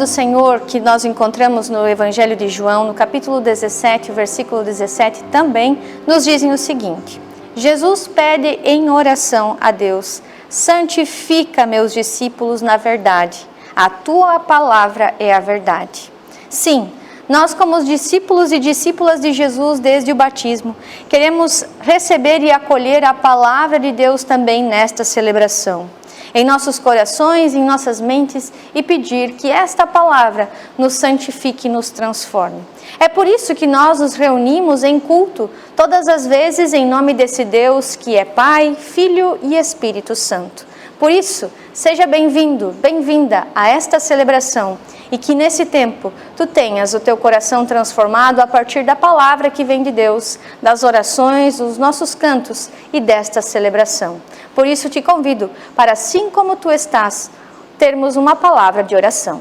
Senhor, que nós encontramos no Evangelho de João, no capítulo 17, versículo 17, também nos dizem o seguinte: Jesus pede em oração a Deus: santifica meus discípulos na verdade, a tua palavra é a verdade. Sim, nós, como discípulos e discípulas de Jesus desde o batismo, queremos receber e acolher a palavra de Deus também nesta celebração, em nossos corações, em nossas mentes, e pedir que esta palavra nos santifique e nos transforme. É por isso que nós nos reunimos em culto, todas as vezes em nome desse Deus que é Pai, Filho e Espírito Santo. Por isso, seja bem-vindo, bem-vinda a esta celebração e que nesse tempo tu tenhas o teu coração transformado a partir da palavra que vem de Deus, das orações, dos nossos cantos e desta celebração. Por isso te convido para, assim como tu estás, termos uma palavra de oração.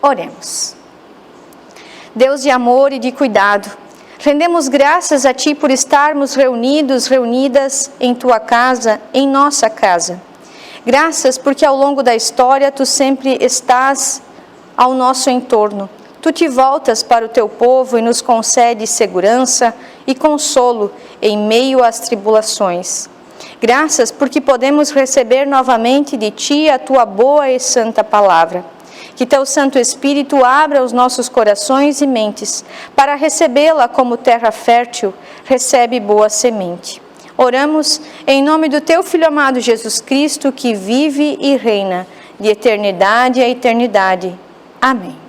Oremos. Deus de amor e de cuidado, rendemos graças a Ti por estarmos reunidos, reunidas em Tua casa, em nossa casa. Graças porque ao longo da história Tu sempre estás ao nosso entorno. Tu te voltas para o Teu povo e nos concedes segurança e consolo em meio às tribulações. Graças porque podemos receber novamente de Ti a Tua boa e santa palavra. Que Teu Santo Espírito abra os nossos corações e mentes para recebê-la como terra fértil, recebe boa semente. Oramos em nome do Teu Filho amado Jesus Cristo, que vive e reina de eternidade a eternidade. Amém.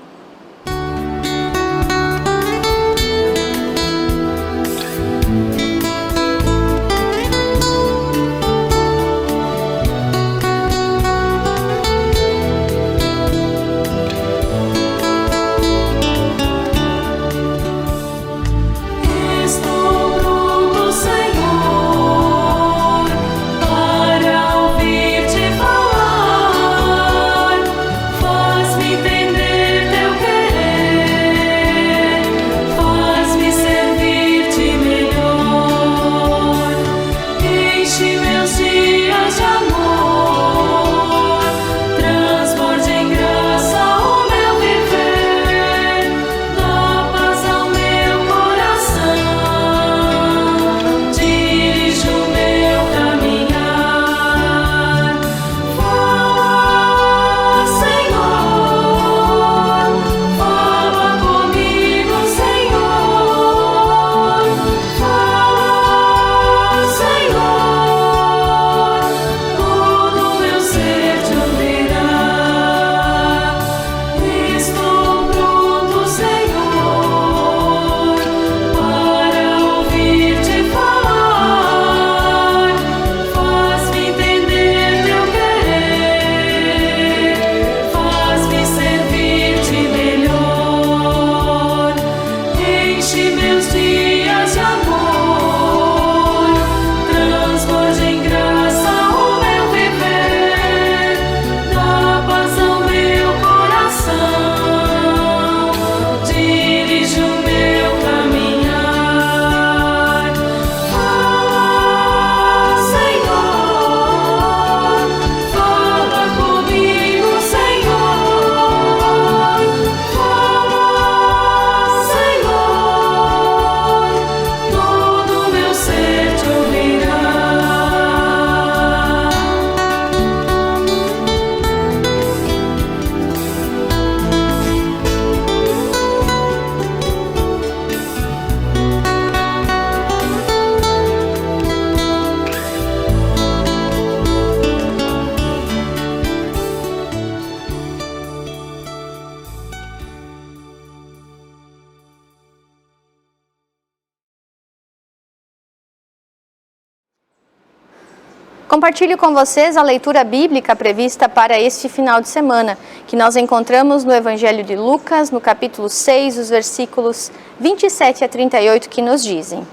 Compartilho com vocês a leitura bíblica prevista para este final de semana, que nós encontramos no Evangelho de Lucas, no capítulo 6, os versículos 27 a 38, que nos dizem: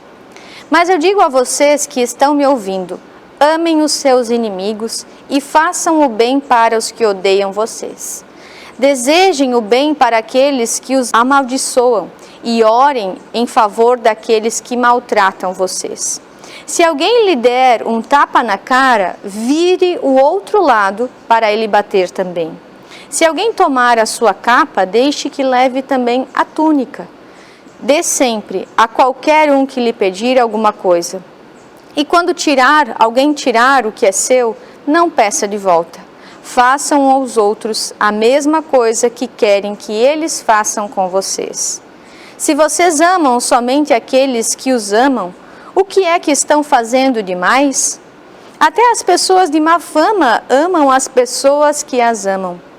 Mas eu digo a vocês que estão me ouvindo, amem os seus inimigos e façam o bem para os que odeiam vocês. Desejem o bem para aqueles que os amaldiçoam e orem em favor daqueles que maltratam vocês. Se alguém lhe der um tapa na cara, vire o outro lado para ele bater também. Se alguém tomar a sua capa, deixe que leve também a túnica. Dê sempre a qualquer um que lhe pedir alguma coisa. E quando alguém tirar o que é seu, não peça de volta. Façam aos outros a mesma coisa que querem que eles façam com vocês. Se vocês amam somente aqueles que os amam, o que é que estão fazendo demais? Até as pessoas de má fama amam as pessoas que as amam.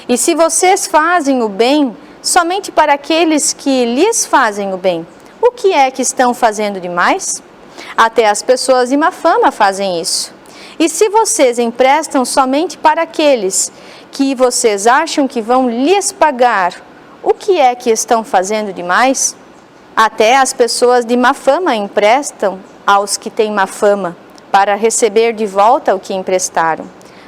E se vocês fazem o bem somente para aqueles que lhes fazem o bem, o que é que estão fazendo demais? Até as pessoas de má fama fazem isso. E se vocês emprestam somente para aqueles que vocês acham que vão lhes pagar, o que é que estão fazendo demais? Até as pessoas de má fama emprestam aos que têm má fama, para receber de volta o que emprestaram.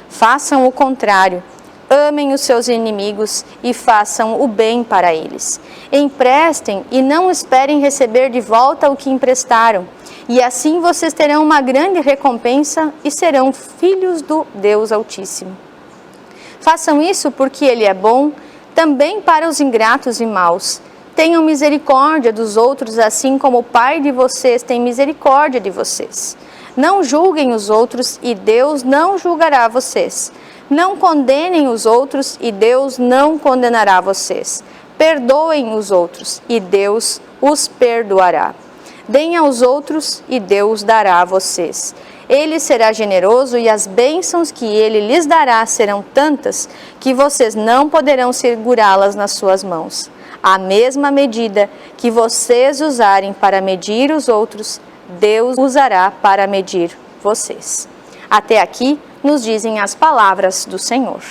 Façam o contrário. Amem os seus inimigos e façam o bem para eles. Emprestem e não esperem receber de volta o que emprestaram. E assim vocês terão uma grande recompensa e serão filhos do Deus Altíssimo. Façam isso porque Ele é bom, também para os ingratos e maus. Tenham misericórdia dos outros, assim como o Pai de vocês tem misericórdia de vocês. Não julguem os outros e Deus não julgará vocês. Não condenem os outros e Deus não condenará vocês. Perdoem os outros e Deus os perdoará. Deem aos outros e Deus dará a vocês. Ele será generoso e as bênçãos que Ele lhes dará serão tantas que vocês não poderão segurá-las nas suas mãos. A mesma medida que vocês usarem para medir os outros, Deus usará para medir vocês. Até aqui nos dizem as palavras do Senhor.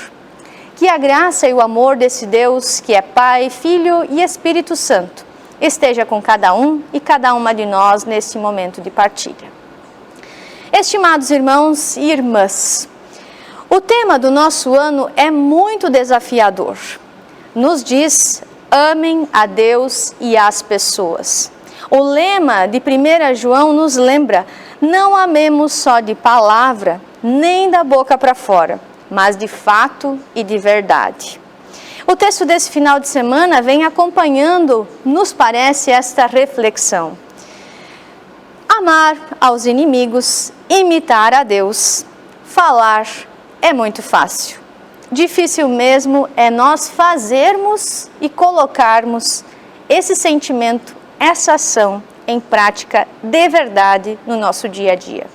Que a graça e o amor desse Deus, que é Pai, Filho e Espírito Santo, esteja com cada um e cada uma de nós neste momento de partilha. Estimados irmãos e irmãs, o tema do nosso ano é muito desafiador. Nos diz: amem a Deus e as pessoas. O lema de 1 João nos lembra: não amemos só de palavra, nem da boca para fora, mas de fato e de verdade. O texto desse final de semana vem acompanhando, nos parece, esta reflexão. Amar aos inimigos, imitar a Deus, falar é muito fácil. Difícil mesmo é nós fazermos e colocarmos esse sentimento, essa ação em prática de verdade no nosso dia a dia.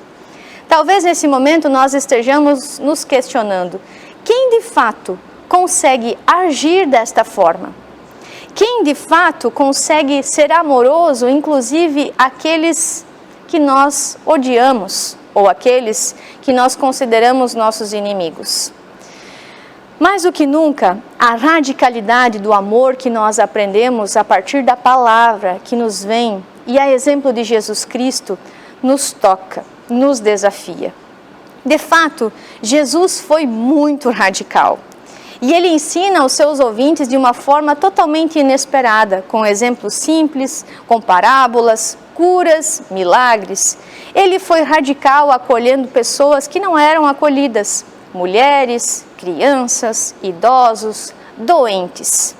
Talvez nesse momento nós estejamos nos questionando: quem de fato consegue agir desta forma? Quem de fato consegue ser amoroso, inclusive aqueles que nós odiamos ou aqueles que nós consideramos nossos inimigos? Mais do que nunca, a radicalidade do amor que nós aprendemos a partir da palavra que nos vem e a exemplo de Jesus Cristo nos toca, nos desafia. De fato, Jesus foi muito radical. E ele ensina aos seus ouvintes de uma forma totalmente inesperada, com exemplos simples, com parábolas, curas, milagres. Ele foi radical acolhendo pessoas que não eram acolhidas, mulheres, crianças, idosos, doentes.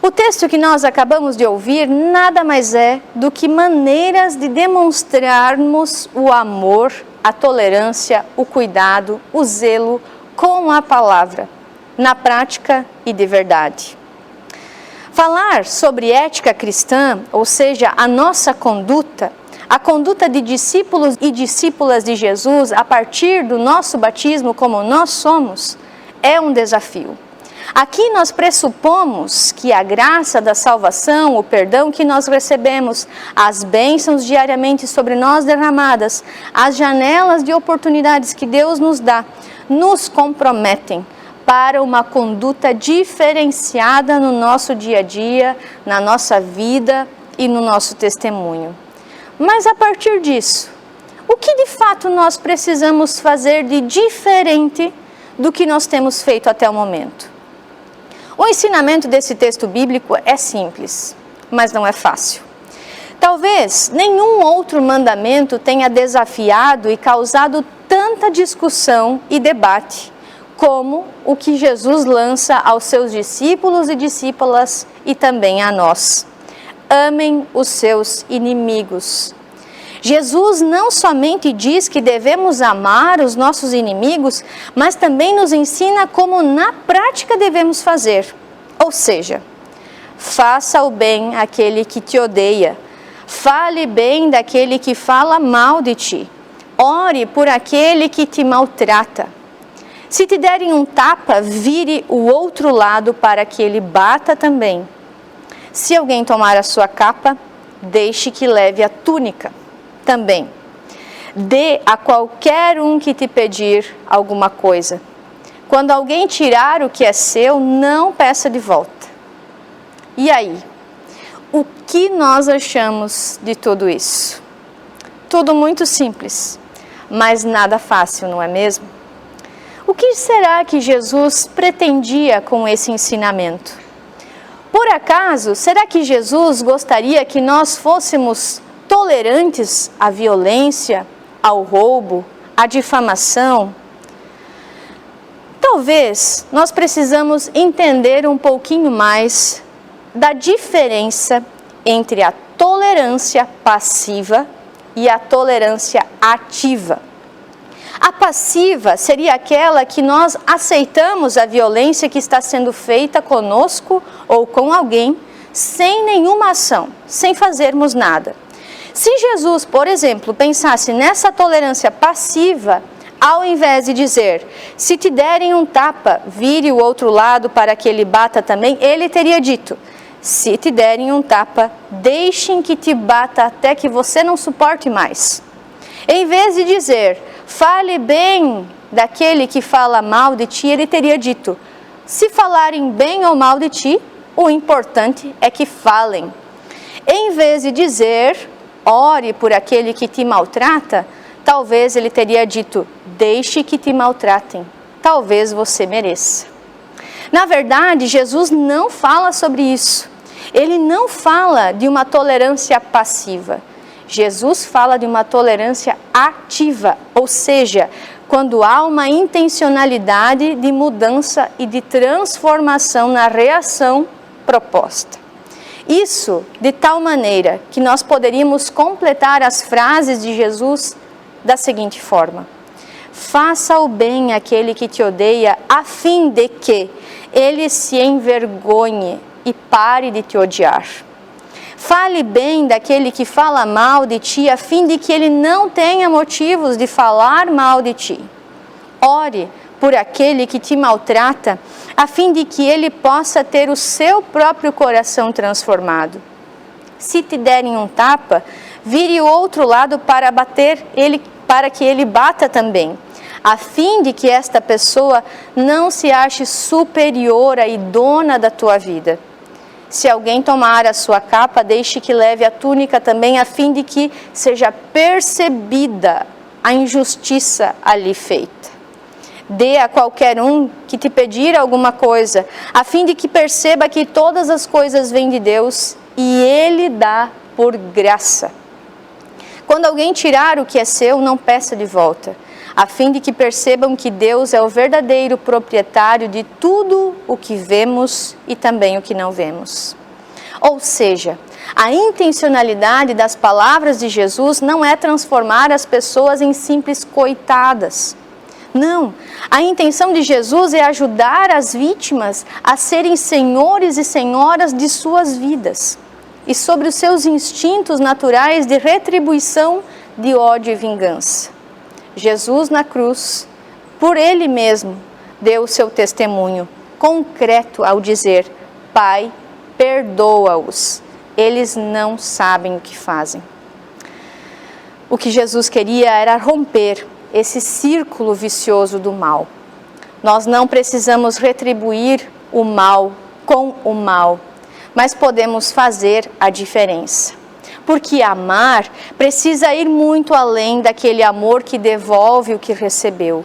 O texto que nós acabamos de ouvir nada mais é do que maneiras de demonstrarmos o amor, a tolerância, o cuidado, o zelo com a palavra, na prática e de verdade. Falar sobre ética cristã, ou seja, a nossa conduta, a conduta de discípulos e discípulas de Jesus a partir do nosso batismo como nós somos, é um desafio. Aqui nós pressupomos que a graça da salvação, o perdão que nós recebemos, as bênçãos diariamente sobre nós derramadas, as janelas de oportunidades que Deus nos dá, nos comprometem para uma conduta diferenciada no nosso dia a dia, na nossa vida e no nosso testemunho. Mas a partir disso, o que de fato nós precisamos fazer de diferente do que nós temos feito até o momento? O ensinamento desse texto bíblico é simples, mas não é fácil. Talvez nenhum outro mandamento tenha desafiado e causado tanta discussão e debate como o que Jesus lança aos seus discípulos e discípulas e também a nós. Amem os seus inimigos. Jesus não somente diz que devemos amar os nossos inimigos, mas também nos ensina como na prática devemos fazer. Ou seja, faça o bem àquele que te odeia, fale bem daquele que fala mal de ti, ore por aquele que te maltrata. Se te derem um tapa, vire o outro lado para que ele bata também. Se alguém tomar a sua capa, deixe que leve a túnica também. Dê a qualquer um que te pedir alguma coisa. Quando alguém tirar o que é seu, não peça de volta. E aí? O que nós achamos de tudo isso? Tudo muito simples, mas nada fácil, não é mesmo? O que será que Jesus pretendia com esse ensinamento? Por acaso, será que Jesus gostaria que nós fôssemos tolerantes à violência, ao roubo, à difamação? Talvez nós precisamos entender um pouquinho mais da diferença entre a tolerância passiva e a tolerância ativa. A passiva seria aquela que nós aceitamos a violência que está sendo feita conosco ou com alguém sem nenhuma ação, sem fazermos nada. Se Jesus, por exemplo, pensasse nessa tolerância passiva, ao invés de dizer, se te derem um tapa, vire o outro lado para que ele bata também, ele teria dito, se te derem um tapa, deixem que te bata até que você não suporte mais. Em vez de dizer, fale bem daquele que fala mal de ti, ele teria dito, se falarem bem ou mal de ti, o importante é que falem. Em vez de dizer, ore por aquele que te maltrata, talvez ele teria dito, deixe que te maltratem, talvez você mereça. Na verdade, Jesus não fala sobre isso. Ele não fala de uma tolerância passiva. Jesus fala de uma tolerância ativa, ou seja, quando há uma intencionalidade de mudança e de transformação na reação proposta. Isso de tal maneira que nós poderíamos completar as frases de Jesus da seguinte forma: faça o bem àquele que te odeia, a fim de que ele se envergonhe e pare de te odiar. Fale bem daquele que fala mal de ti, a fim de que ele não tenha motivos de falar mal de ti. Ore por aquele que te maltrata, a fim de que ele possa ter o seu próprio coração transformado. Se te derem um tapa, vire o outro lado para bater ele, para que ele bata também, a fim de que esta pessoa não se ache superior e dona da tua vida. Se alguém tomar a sua capa, deixe que leve a túnica também, a fim de que seja percebida a injustiça ali feita. Dê a qualquer um que te pedir alguma coisa, a fim de que perceba que todas as coisas vêm de Deus e Ele dá por graça. Quando alguém tirar o que é seu, não peça de volta, a fim de que percebam que Deus é o verdadeiro proprietário de tudo o que vemos e também o que não vemos. Ou seja, a intencionalidade das palavras de Jesus não é transformar as pessoas em simples coitadas. Não, a intenção de Jesus é ajudar as vítimas a serem senhores e senhoras de suas vidas e sobre os seus instintos naturais de retribuição, de ódio e vingança. Jesus na cruz, por Ele mesmo, deu o seu testemunho concreto ao dizer, Pai, perdoa-os, eles não sabem o que fazem. O que Jesus queria era romper esse círculo vicioso do mal. Nós não precisamos retribuir o mal com o mal, mas podemos fazer a diferença. Porque amar precisa ir muito além daquele amor que devolve o que recebeu.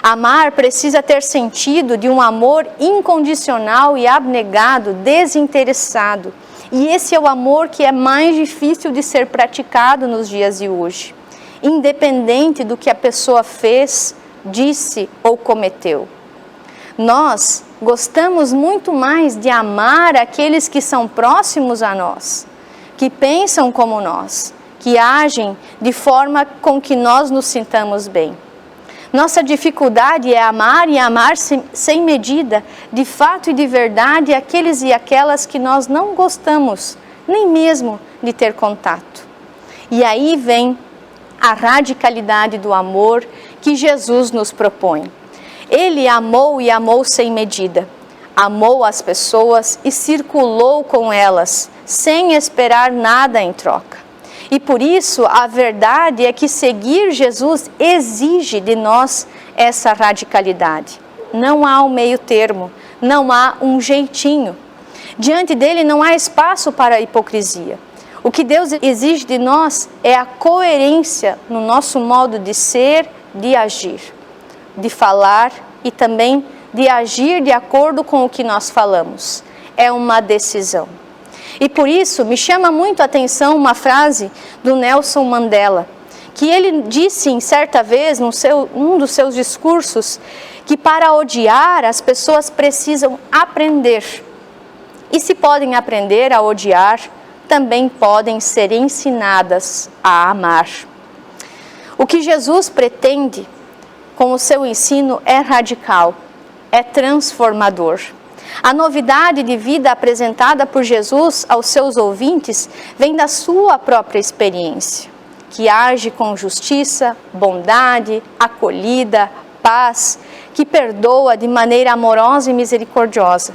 Amar precisa ter sentido de um amor incondicional e abnegado, desinteressado. E esse é o amor que é mais difícil de ser praticado nos dias de hoje, independente do que a pessoa fez, disse ou cometeu. Nós gostamos muito mais de amar aqueles que são próximos a nós, que pensam como nós, que agem de forma com que nós nos sintamos bem. Nossa dificuldade é amar e amar sem medida, de fato e de verdade, aqueles e aquelas que nós não gostamos, nem mesmo de ter contato. E aí vem a radicalidade do amor que Jesus nos propõe. Ele amou e amou sem medida. Amou as pessoas e circulou com elas, sem esperar nada em troca. E por isso, a verdade é que seguir Jesus exige de nós essa radicalidade. Não há um meio termo, não há um jeitinho. Diante dele não há espaço para a hipocrisia. O que Deus exige de nós é a coerência no nosso modo de ser, de agir, de falar e também de agir de acordo com o que nós falamos. É uma decisão. E por isso me chama muito a atenção uma frase do Nelson Mandela, que ele disse em certa vez, num dos seus discursos, que para odiar as pessoas precisam aprender. E se podem aprender a odiar, também podem ser ensinadas a amar. O que Jesus pretende com o seu ensino é radical, é transformador. A novidade de vida apresentada por Jesus aos seus ouvintes vem da sua própria experiência, que age com justiça, bondade, acolhida, paz, que perdoa de maneira amorosa e misericordiosa.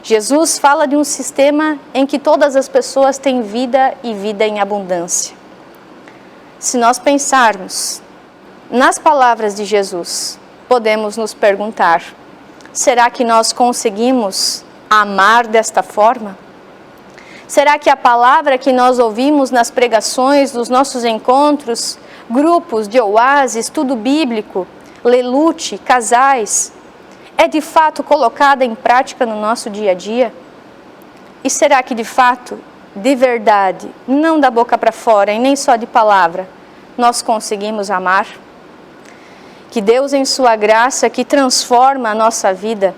Jesus fala de um sistema em que todas as pessoas têm vida e vida em abundância. Se nós pensarmos nas palavras de Jesus, podemos nos perguntar: será que nós conseguimos amar desta forma? Será que a palavra que nós ouvimos nas pregações dos nossos encontros, grupos de oásis, estudo bíblico, lelute, casais, é de fato colocada em prática no nosso dia a dia? E será que de fato, de verdade, não da boca para fora e nem só de palavra, nós conseguimos amar? Que Deus, em sua graça, que transforma a nossa vida,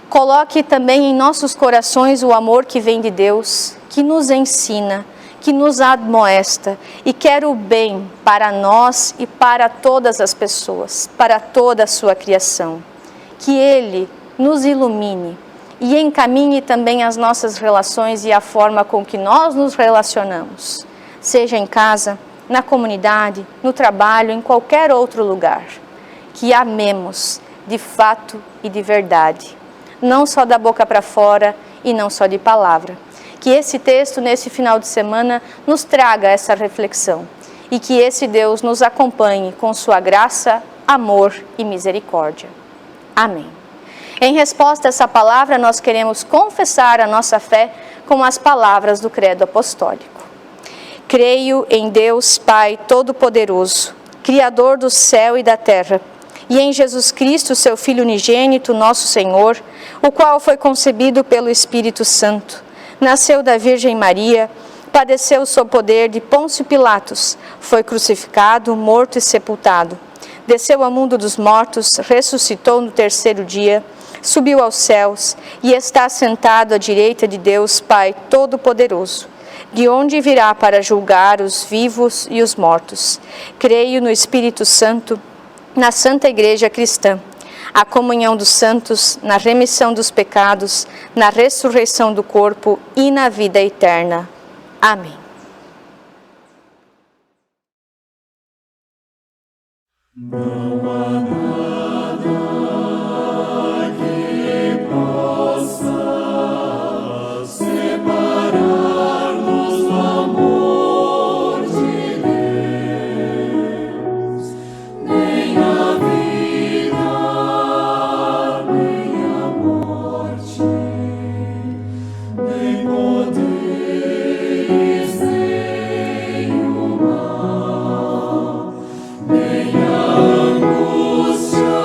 coloque também em nossos corações o amor que vem de Deus, que nos ensina, que nos admoesta e quer o bem para nós e para todas as pessoas, para toda a sua criação. Que Ele nos ilumine e encaminhe também as nossas relações e a forma com que nós nos relacionamos, seja em casa, na comunidade, no trabalho, em qualquer outro lugar. Que amemos de fato e de verdade, não só da boca para fora e não só de palavra. Que esse texto, nesse final de semana, nos traga essa reflexão e que esse Deus nos acompanhe com sua graça, amor e misericórdia. Amém. Em resposta a essa palavra, nós queremos confessar a nossa fé com as palavras do Credo Apostólico. Creio em Deus Pai Todo-Poderoso, Criador do céu e da terra, e em Jesus Cristo, seu Filho unigênito, nosso Senhor, o qual foi concebido pelo Espírito Santo, nasceu da Virgem Maria, padeceu sob poder de Pôncio Pilatos, foi crucificado, morto e sepultado. Desceu ao mundo dos mortos, ressuscitou no terceiro dia, subiu aos céus e está sentado à direita de Deus Pai Todo-Poderoso, de onde virá para julgar os vivos e os mortos. Creio no Espírito Santo, na Santa Igreja Cristã, a comunhão dos santos, na remissão dos pecados, na ressurreição do corpo e na vida eterna. Amém. Não há nada que possa separar-nos do amor de Deus, nem a vida, nem a morte, nem poderes, nem o mal, nem a angústia.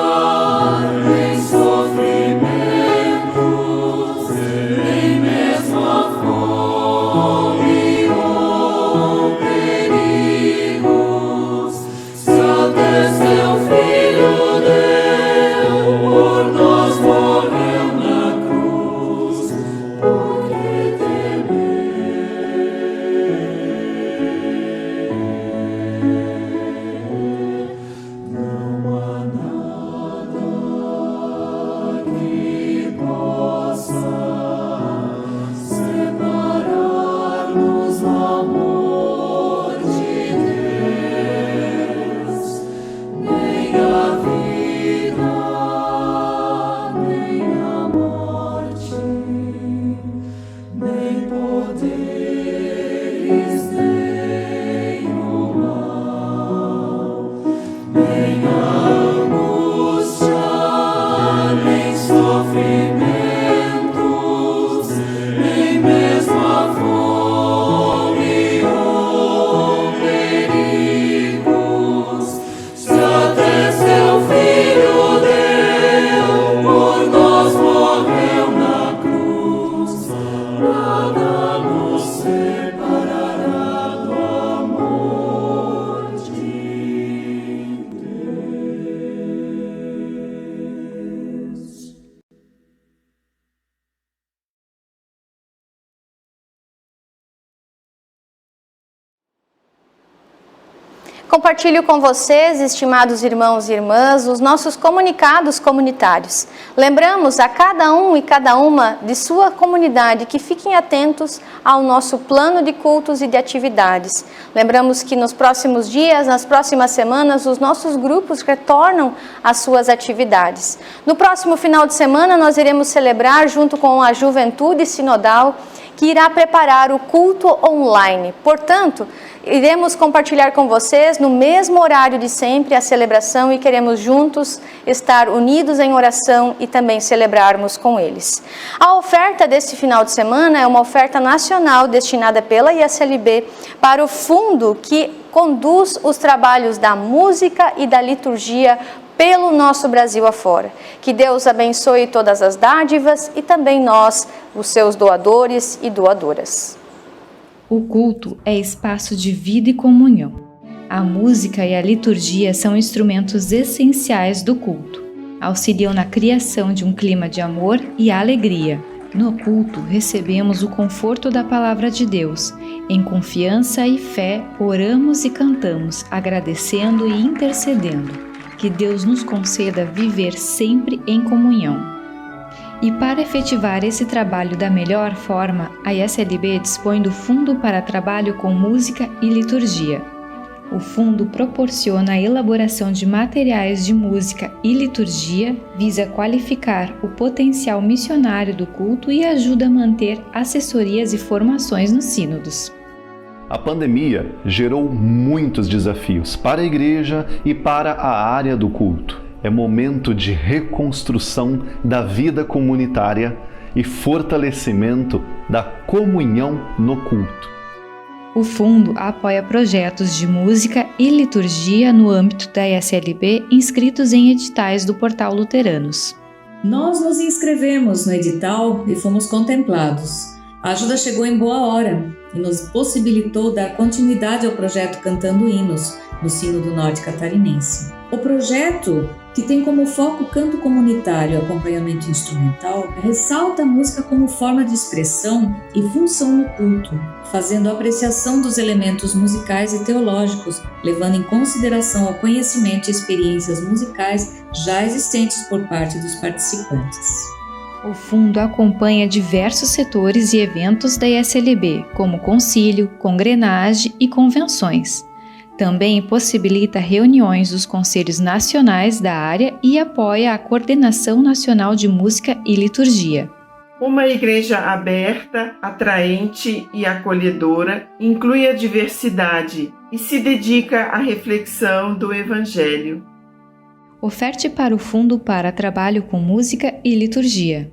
Compartilho com vocês, estimados irmãos e irmãs, os nossos comunicados comunitários. Lembramos a cada um e cada uma de sua comunidade que fiquem atentos ao nosso plano de cultos e de atividades. Lembramos que nos próximos dias, nas próximas semanas, os nossos grupos retornam às suas atividades. No próximo final de semana, nós iremos celebrar, junto com a Juventude Sinodal, que irá preparar o culto online. Portanto, iremos compartilhar com vocês no mesmo horário de sempre a celebração e queremos juntos estar unidos em oração e também celebrarmos com eles. A oferta deste final de semana é uma oferta nacional destinada pela ISLB para o fundo que conduz os trabalhos da música e da liturgia pelo nosso Brasil afora. Que Deus abençoe todas as dádivas e também nós, os seus doadores e doadoras. O culto é espaço de vida e comunhão. A música e a liturgia são instrumentos essenciais do culto. Auxiliam na criação de um clima de amor e alegria. No culto, recebemos o conforto da palavra de Deus. Em confiança e fé, oramos e cantamos, agradecendo e intercedendo. Que Deus nos conceda viver sempre em comunhão. E para efetivar esse trabalho da melhor forma, a ISLB dispõe do Fundo para Trabalho com Música e Liturgia. O fundo proporciona a elaboração de materiais de música e liturgia, visa qualificar o potencial missionário do culto e ajuda a manter assessorias e formações nos sínodos. A pandemia gerou muitos desafios para a igreja e para a área do culto. É momento de reconstrução da vida comunitária e fortalecimento da comunhão no culto. O fundo apoia projetos de música e liturgia no âmbito da ISLB inscritos em editais do Portal Luteranos. Nós nos inscrevemos no edital e fomos contemplados. A ajuda chegou em boa hora e nos possibilitou dar continuidade ao projeto Cantando Hinos, no Sínodo Norte Catarinense. O projeto, que tem como foco o canto comunitário e acompanhamento instrumental, ressalta a música como forma de expressão e função no culto, fazendo a apreciação dos elementos musicais e teológicos, levando em consideração o conhecimento e experiências musicais já existentes por parte dos participantes. O fundo acompanha diversos setores e eventos da ISLB, como concílio, congrenagem e convenções. Também possibilita reuniões dos conselhos nacionais da área e apoia a Coordenação Nacional de Música e Liturgia. Uma igreja aberta, atraente e acolhedora inclui a diversidade e se dedica à reflexão do Evangelho. Oferte para o Fundo para Trabalho com Música e Liturgia.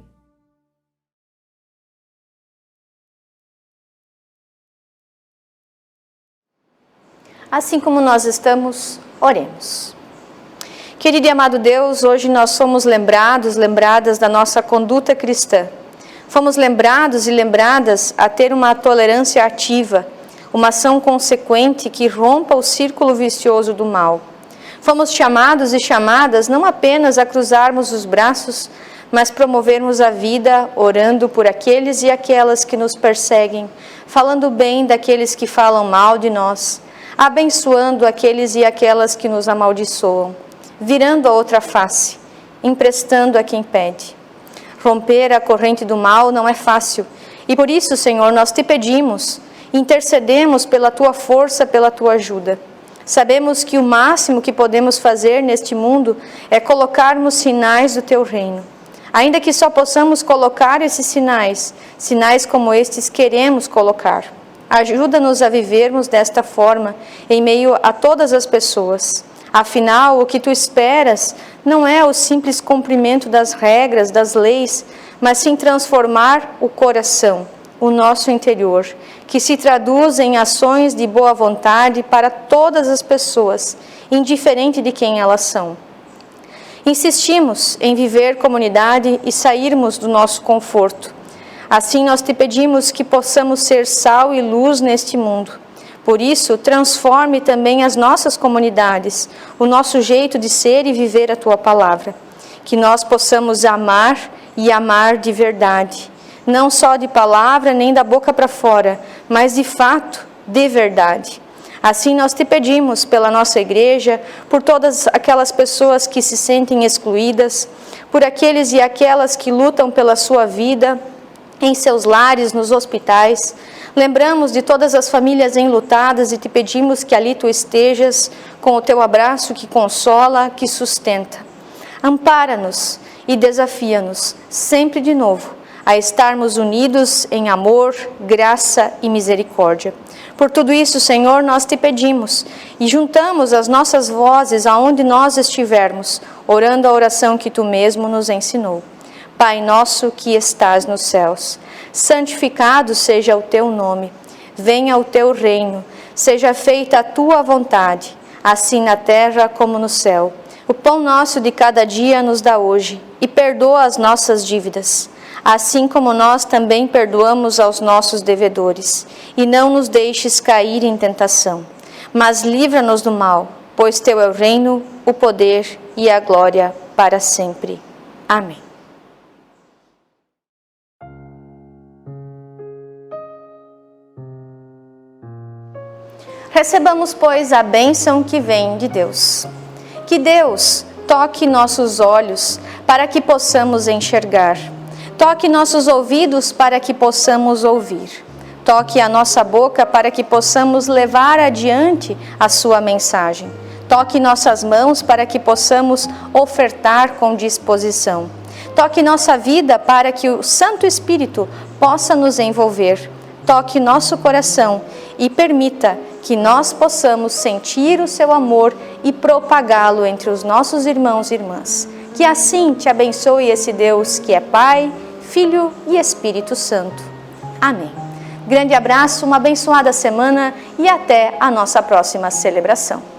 Assim como nós estamos, oremos. Querido e amado Deus, hoje nós somos lembradas da nossa conduta cristã. Fomos lembrados e lembradas a ter uma tolerância ativa, uma ação consequente que rompa o círculo vicioso do mal. Fomos chamados e chamadas não apenas a cruzarmos os braços, mas promovermos a vida orando por aqueles e aquelas que nos perseguem, falando bem daqueles que falam mal de nós, abençoando aqueles e aquelas que nos amaldiçoam, virando a outra face, emprestando a quem pede. Romper a corrente do mal não é fácil, e por isso, Senhor, nós te pedimos, intercedemos pela tua força, pela tua ajuda. Sabemos que o máximo que podemos fazer neste mundo é colocarmos sinais do teu reino. Ainda que só possamos colocar esses sinais como estes queremos colocar. Ajuda-nos a vivermos desta forma, em meio a todas as pessoas. Afinal, o que tu esperas não é o simples cumprimento das regras, das leis, mas sim transformar o coração, o nosso interior, que se traduz em ações de boa vontade para todas as pessoas, indiferente de quem elas são. Insistimos em viver comunidade e sairmos do nosso conforto. Assim, nós te pedimos que possamos ser sal e luz neste mundo. Por isso, transforme também as nossas comunidades, o nosso jeito de ser e viver a tua palavra. Que nós possamos amar e amar de verdade. Não só de palavra nem da boca para fora, mas de fato, de verdade. Assim nós te pedimos pela nossa igreja, por todas aquelas pessoas que se sentem excluídas, por aqueles e aquelas que lutam pela sua vida, em seus lares, nos hospitais. Lembramos de todas as famílias enlutadas e te pedimos que ali tu estejas com o teu abraço que consola, que sustenta. Ampara-nos e desafia-nos sempre de novo a estarmos unidos em amor, graça e misericórdia. Por tudo isso, Senhor, nós te pedimos e juntamos as nossas vozes aonde nós estivermos, orando a oração que tu mesmo nos ensinou. Pai nosso que estás nos céus, santificado seja o teu nome. Venha o teu reino, seja feita a tua vontade, assim na terra como no céu. O pão nosso de cada dia nos dá hoje e perdoa as nossas dívidas, assim como nós também perdoamos aos nossos devedores. E não nos deixes cair em tentação, mas livra-nos do mal, pois teu é o reino, o poder e a glória para sempre. Amém. Recebamos, pois, a bênção que vem de Deus. Que Deus toque nossos olhos para que possamos enxergar. Toque nossos ouvidos para que possamos ouvir. Toque a nossa boca para que possamos levar adiante a sua mensagem. Toque nossas mãos para que possamos ofertar com disposição. Toque nossa vida para que o Santo Espírito possa nos envolver. Toque nosso coração e permita que nós possamos sentir o seu amor e propagá-lo entre os nossos irmãos e irmãs. Que assim te abençoe esse Deus que é Pai, Filho e Espírito Santo. Amém. Grande abraço, uma abençoada semana e até a nossa próxima celebração.